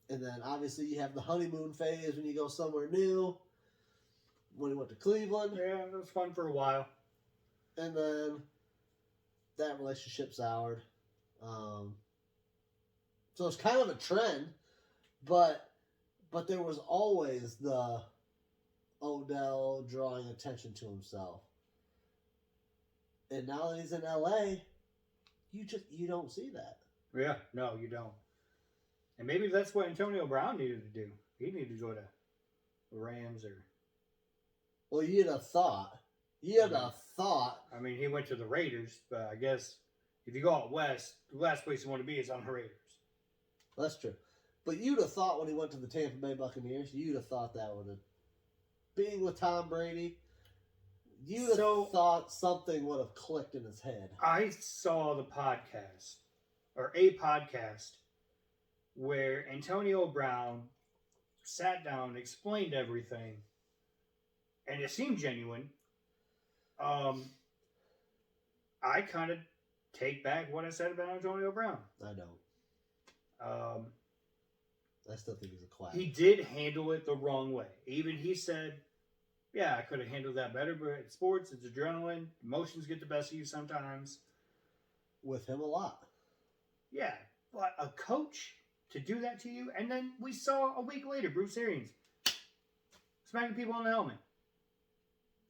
And then obviously you have the honeymoon phase when you go somewhere new. When he went to Cleveland. Yeah, it was fun for a while. And then that relationship soured. So it's kind of a trend, but there was always the Odell drawing attention to himself. And now that he's in LA, you don't see that. Yeah, no, you don't. And maybe that's what Antonio Brown needed to do. He needed to go to the Rams or... Well, you'd have thought. I mean, he went to the Raiders, but I guess if you go out west, the last place you want to be is on the Raiders. That's true. But you'd have thought when he went to the Tampa Bay Buccaneers, you'd have thought that would have... Being with Tom Brady, you'd have thought something would have clicked in his head. I saw a podcast, where Antonio Brown sat down, explained everything, and it seemed genuine. I kind of take back what I said about Antonio Brown. I don't. I still think he's a quack. He did handle it the wrong way. Even he said, yeah, I could have handled that better, but it's sports, it's adrenaline, emotions get the best of you sometimes. With him a lot. Yeah, but a coach to do that to you, and then we saw a week later, Bruce Arians smacking people on the helmet.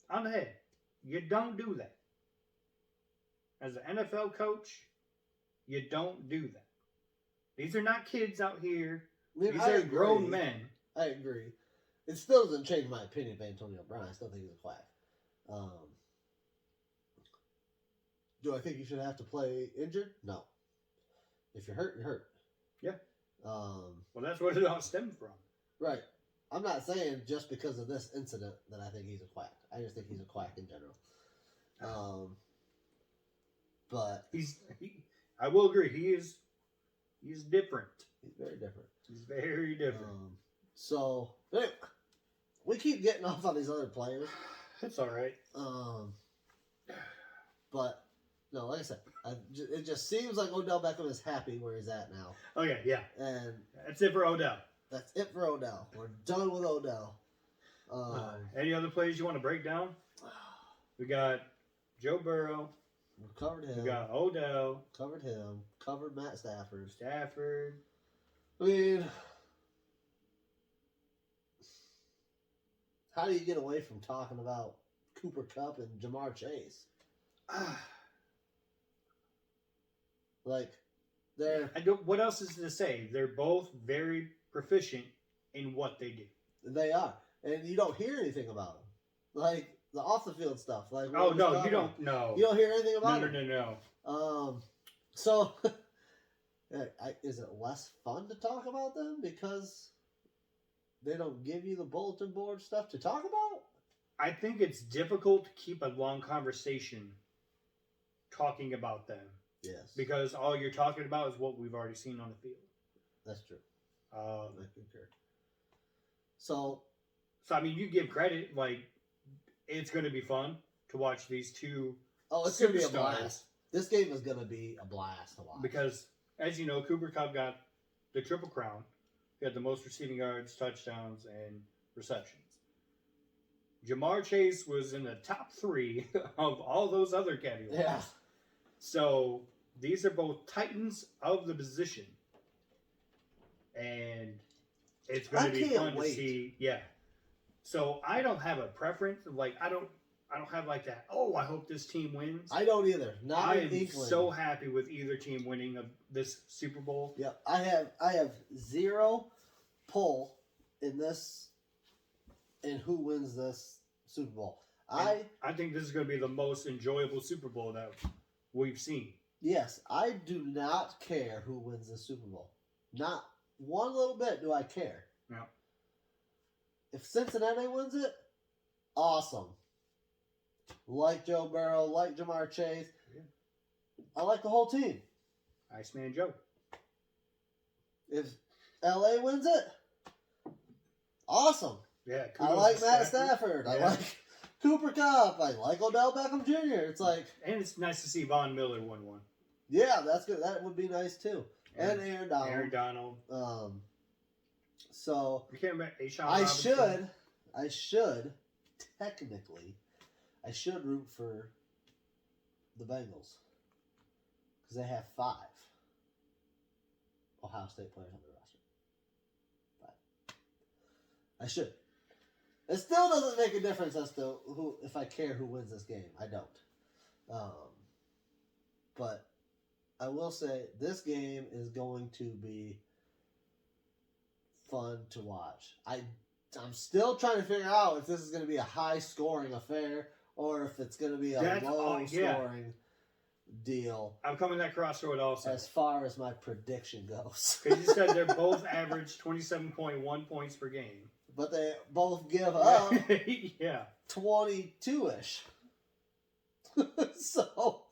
On the head. You don't do that. As an NFL coach, you don't do that. These are not kids out here mean, These I are agree. grown men. I agree. It still doesn't change my opinion of Antonio Brown. I still think he's a quack. Do I think you should have to play injured? No. If you're hurt, you're hurt. Yeah. Well, that's what it all stemmed from. Right. I'm not saying just because of this incident that I think he's a quack. I just think he's a quack in general. But I will agree. He's different. He's very different. He's very different. So anyway, we keep getting off on these other players. It's all right. But no, like I said, it just seems like Odell Beckham is happy where he's at now. Okay, yeah. And that's it for Odell. That's it for Odell. We're done with Odell. Any other players you want to break down? We got Joe Burrow. We covered him. We got Odell. Covered him. Covered Matt Stafford. I mean, how do you get away from talking about Cooper Kupp and Jamar Chase? Like, what else is to say? They're both very proficient in what they do. They are. And you don't hear anything about them. Like, the off-the-field stuff. Like, oh, no, you don't know. You don't hear anything about them? No. So, is it less fun to talk about them because they don't give you the bulletin board stuff to talk about? I think it's difficult to keep a long conversation talking about them. Yes. Because all you're talking about is what we've already seen on the field. That's true. I concur. So, I mean, you give credit. Like, it's going to be fun to watch these two. Oh, it's going to be a blast. This game is going to be a blast to watch. Because, as you know, Cooper Kupp got the Triple Crown. He had the most receiving yards, touchdowns, and receptions. Jamar Chase was in the top 3 of all those other categories. Yeah. So, these are both titans of the position. And it's going to be fun to see. Yeah. So, I don't have a preference. Like, I don't have like that, oh, I hope this team wins. I don't either. I am so happy with either team winning of this Super Bowl. Yep. I have zero pull in this, in who wins this Super Bowl. I think this is going to be the most enjoyable Super Bowl that we've seen. Yes, I do not care who wins the Super Bowl. Not one little bit do I care. No. If Cincinnati wins it, awesome. Like Joe Burrow, like Jamar Chase. Yeah. I like the whole team. Iceman Joe. If LA wins it, awesome. Yeah, I like Matt Stafford. Yeah. I like Cooper Kupp. I like Odell Beckham Jr. It's like, and it's nice to see Von Miller win one. Yeah, that's good. That would be nice too. And Aaron Donald. Aaron Donald. So you can't remember I should technically, I should root for the Bengals because they have 5 Ohio State players on their roster. 5. I should. It still doesn't make a difference as to who, if I care who wins this game. I don't. But I will say this game is going to be fun to watch. I'm still trying to figure out if this is going to be a high-scoring affair or if it's going to be a low-scoring deal. I'm coming that crossroad also. As far as my prediction goes. Because you said they're both average 27.1 points per game. But they both give up yeah. 22-ish. So...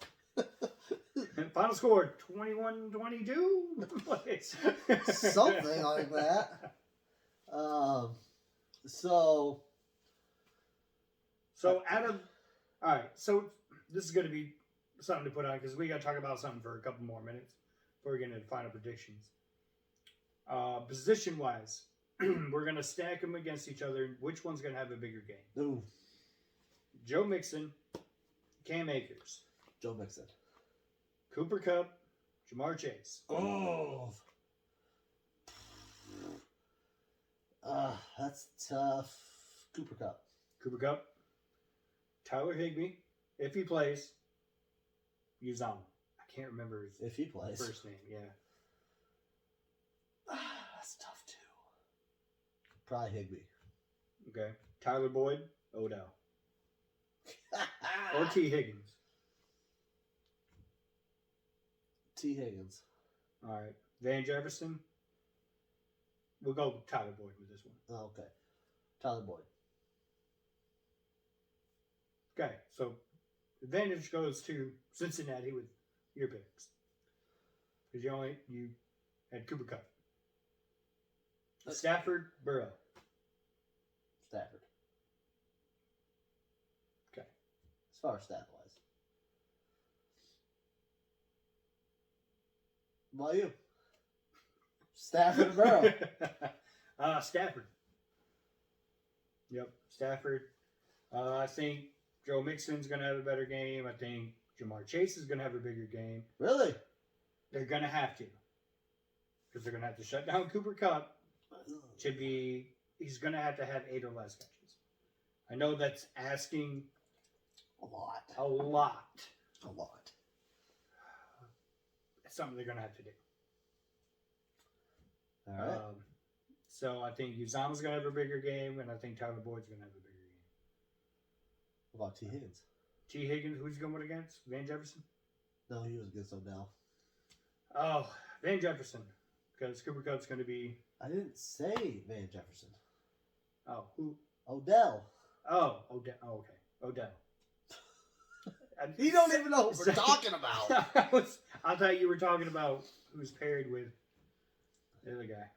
Final score 21-22? Something like that. So alright, so this is going to be something to put on because we got to talk about something for a couple more minutes before we get into final predictions. Position wise, we're going to stack them against each other. Which one's going to have a bigger game? Ooh. Joe Mixon, Cam Akers. Joe Mixon. Cooper Kupp, Jamar Chase. Oh. That's tough. Cooper Kupp. Cooper Kupp. Tyler Higbee, if he plays. Uzama. I can't remember his if he plays. first name, yeah. That's tough too. Probably Higbee. Okay. Tyler Boyd, Odell. Or T. Higgins. T. Higgins. All right. Van Jefferson. We'll go with Tyler Boyd with this one. Oh, okay. Tyler Boyd. Okay. So, advantage goes to Cincinnati with your picks. Because you had Cooper Kupp. Stafford, Burrow. Stafford. Okay. As far as stat-wise. What about you? Stafford or Burrow? Stafford. Yep, Stafford. I think Joe Mixon's going to have a better game. I think Jamar Chase is going to have a bigger game. Really? They're going to have to. Because they're going to have to shut down Cooper Kupp. He's going to have 8 or less catches. I know that's asking a lot. A lot. It's something they're going to have to do. All right. So I think Uzama's going to have a bigger game, and I think Tyler Boyd's going to have a bigger game. What about T. Higgins? T. Higgins, who's he going against? Van Jefferson? No, he was against Odell. Oh, Van Jefferson. Because Cooper Kupp's going to be... I didn't say Van Jefferson. Oh, who? Odell. Oh, Odell. Oh, okay. Odell. You don't even know what we're talking about. I thought you were talking about who's paired with the other guy.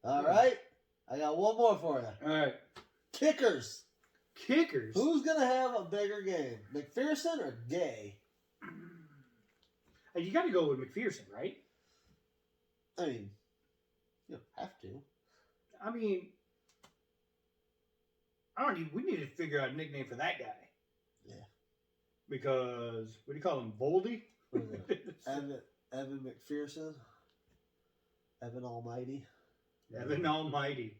All right. I got one more for you. All right. Kickers. Kickers? Who's going to have a bigger game? McPherson or Gay? You got to go with McPherson, right? I mean, you don't have to. I mean, we need to figure out a nickname for that guy. Yeah. Because, what do you call him, Voldy? Evan McPherson? Evan Almighty? Evan Almighty.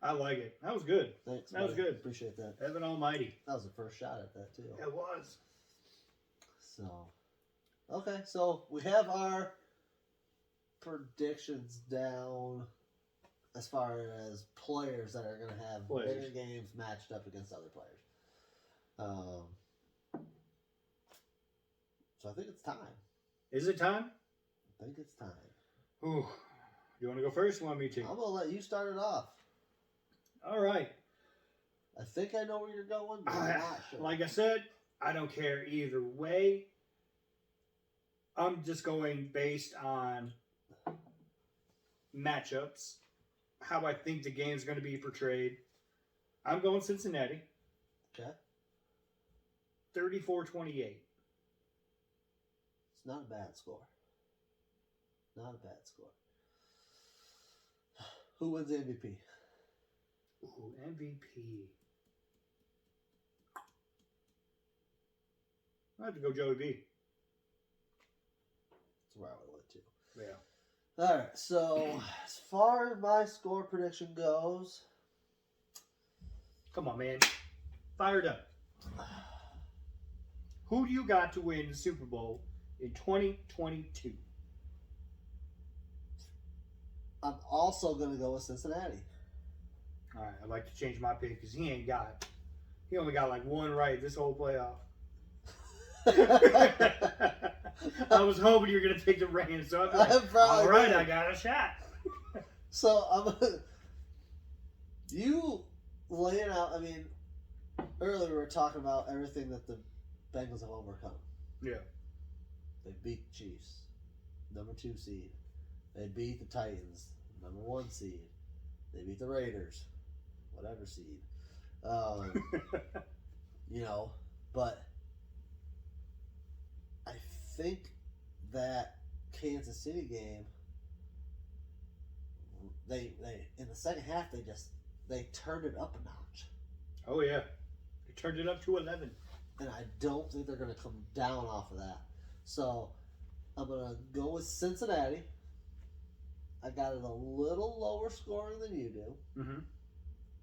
I like it. That was good. Thanks. That was good. Appreciate that. Evan Almighty. That was the first shot at that, too. It was. So, okay. So, we have our predictions down as far as players that are going to have bigger games matched up against other players. So I think it's time. Is it time? I think it's time. Ooh. You want to go first? You want me to? I'm going to let you start it off. All right. I think I know where you're going, but I'm not sure. Like I said, I don't care either way. I'm just going based on matchups, how I think the game's going to be portrayed. I'm going Cincinnati. Okay. 34-28. It's not a bad score. Not a bad score. Who wins MVP? Ooh, MVP. I have to go Joey B. That's where I would went to. Yeah. All right, so as far as my score prediction goes... Come on, man. Fired up. Who do you got to win the Super Bowl in 2022? I'm also going to go with Cincinnati. All right, I'd like to change my pick because he only got like one right this whole playoff. I was hoping you were going to take the Rams, so I'm like, all right, I got a shot. So, you laying out, I mean, earlier we were talking about everything that the Bengals have overcome. Yeah. They beat the Chiefs, number 2 seed. They beat the Titans, number 1 seed. They beat the Raiders, whatever seed. But I think that Kansas City game, they in the second half they turned it up a notch. Oh yeah, they turned it up to 11. And I don't think they're going to come down off of that. So I'm going to go with Cincinnati. I got it a little lower scoring than you do. Mm-hmm.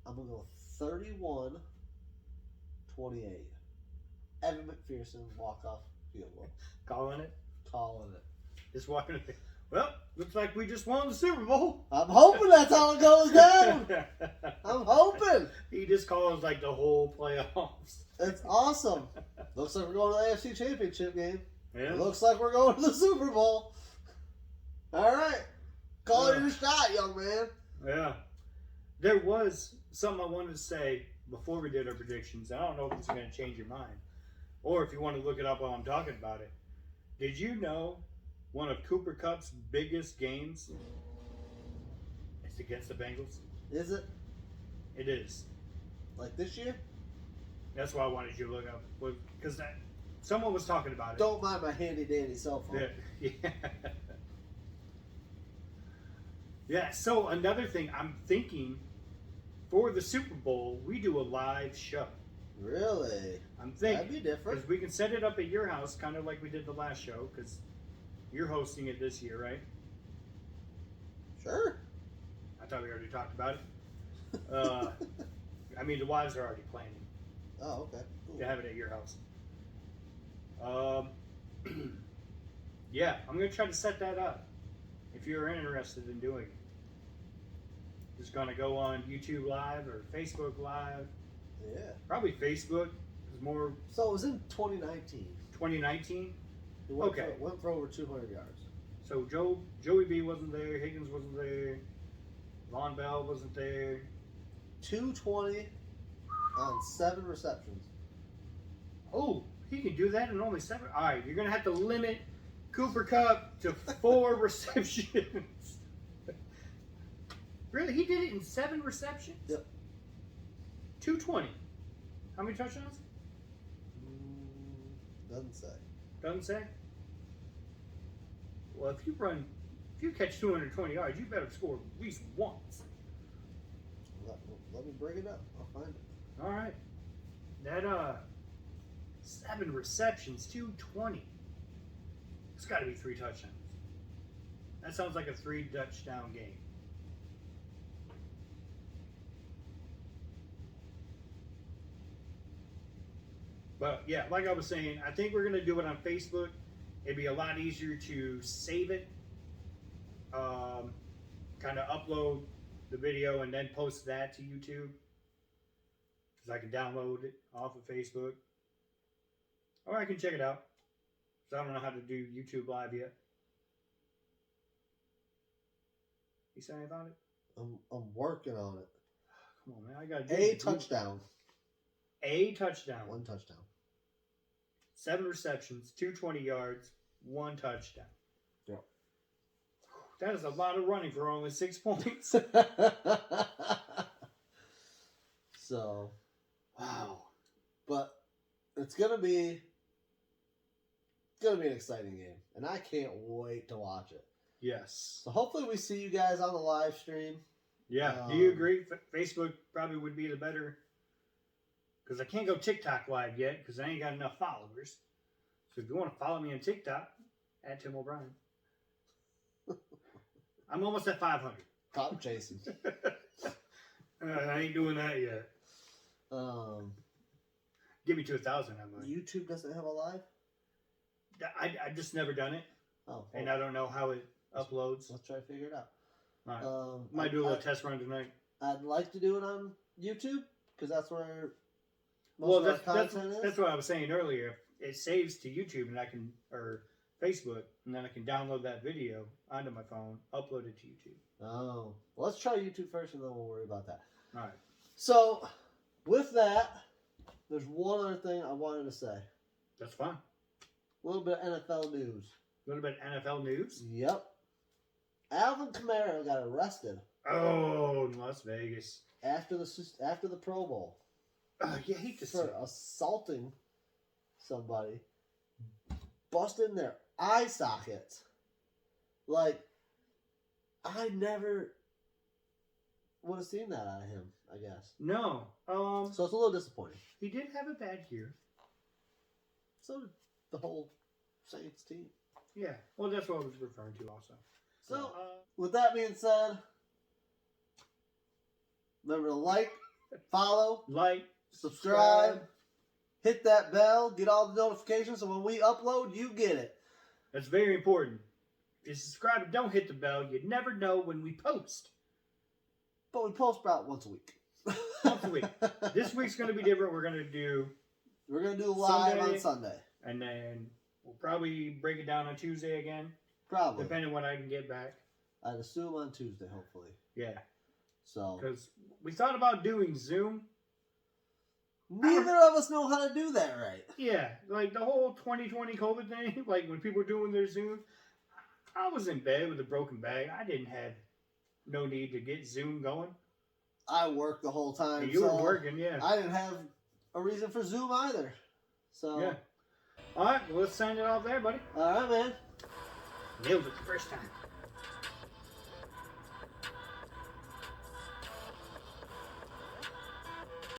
I'm going to go 31-28. Evan McPherson walk-off field goal. Calling it. Calling it. Just walking it. Well, looks like we just won the Super Bowl. I'm hoping that's how it goes down. I'm hoping. He just calls like the whole playoffs. It's awesome. Looks like we're going to the AFC Championship game. Yeah. Looks like we're going to the Super Bowl. All right. Call it your shot, young man. Yeah. There was something I wanted to say before we did our predictions. I don't know if it's going to change your mind or if you want to look it up while I'm talking about it. Did you know one of Cooper Kupp's biggest games is against the Bengals? Is it? It is. Like this year? That's why I wanted you to look up. Because someone was talking about it. Don't mind my handy dandy cell phone. Yeah. Yeah, so another thing, I'm thinking for the Super Bowl, we do a live show. Really? I'm thinking. That'd be different. Because we can set it up at your house, kind of like we did the last show, because you're hosting it this year, right? Sure. I thought we already talked about it. I mean, the wives are already planning Oh, okay. Cool. to have it at your house. Yeah, I'm going to try to set that up if you're interested in doing it. Just going to go on YouTube Live or Facebook Live. Yeah. Probably Facebook is more So it was in 2019. 2019. It went Okay. went for over 200 yards. So Joey B wasn't there, Higgins wasn't there, Von Bell wasn't there. 220 on 7 receptions. Oh, he can do that in only 7. All right, you're gonna have to limit Cooper Kupp to 4 receptions. Really, he did it in 7 receptions. Yep. 220. How many touchdowns? Doesn't say. Doesn't say. Well, if you catch 220 yards, you better score at least once. Let me bring it up. I'll find it. All right. That 7 receptions, 220. It's got to be 3 touchdowns. That sounds like a 3 touchdown game. But yeah, like I was saying, I think we're gonna do it on Facebook. It'd be a lot easier to save it, kind of upload the video and then post that to YouTube, because I can download it off of Facebook, or I can check it out. So I don't know how to do YouTube Live yet. You saying about it? I'm working on it. Come on, man! I got A touchdown. A touchdown. 1 touchdown. 7 receptions, 220 yards, 1 touchdown. Yep. That is a lot of running for only 6 points. So, Wow. but it's gonna be an exciting game, and I can't wait to watch it. Yes. So hopefully we see you guys on the live stream. Yeah. Do you agree? Facebook probably would be the better. Because I can't go TikTok live yet because I ain't got enough followers. So if you want to follow me on TikTok, at Tim O'Brien. I'm almost at 500. Cop chasing. I ain't doing that yet. Give me to 1,000, I might. YouTube doesn't have a live? I just never done it. Oh. And I don't know how it uploads. Let's try to figure it out. All right. Might do a little test run tonight. I'd like to do it on YouTube because that's where most of our content is. That's what I was saying earlier. It saves to YouTube and or Facebook, and then I can download that video onto my phone, upload it to YouTube. Oh. Well, let's try YouTube first and then we'll worry about that. All right. So, with that, there's one other thing I wanted to say. That's fine. A little bit of NFL news. A little bit of NFL news. Yep. Alvin Kamara got arrested. Oh, in Las Vegas. After the Pro Bowl. You hate to see for assaulting somebody, busting their eye sockets. Like, I never would have seen that out of him, I guess. No. So it's a little disappointing. He did have a bad year. So did the whole Saints team. Yeah. Well, that's what I was referring to also. So, with that being said, remember to like, follow, subscribe, hit that bell, get all the notifications, so when we upload, you get it. That's very important. If you subscribe and don't hit the bell, you'd never know when we post. But we post about once a week. Once a week. This week's going to be different. We're going to do live on Sunday. And then we'll probably break it down on Tuesday again. Probably. Depending on when I can get back. I'd assume on Tuesday, hopefully. Yeah. So. Because we thought about doing Zoom. Neither of us know how to do that right. Yeah. Like the whole 2020 COVID thing, like when people were doing their Zoom, I was in bed with a broken back. I didn't have no need to get Zoom going. I worked the whole time. You were working, yeah. I didn't have a reason for Zoom either. So. Yeah. All right, well, let's sign it off there, buddy. All right, man. Nailed it the first time.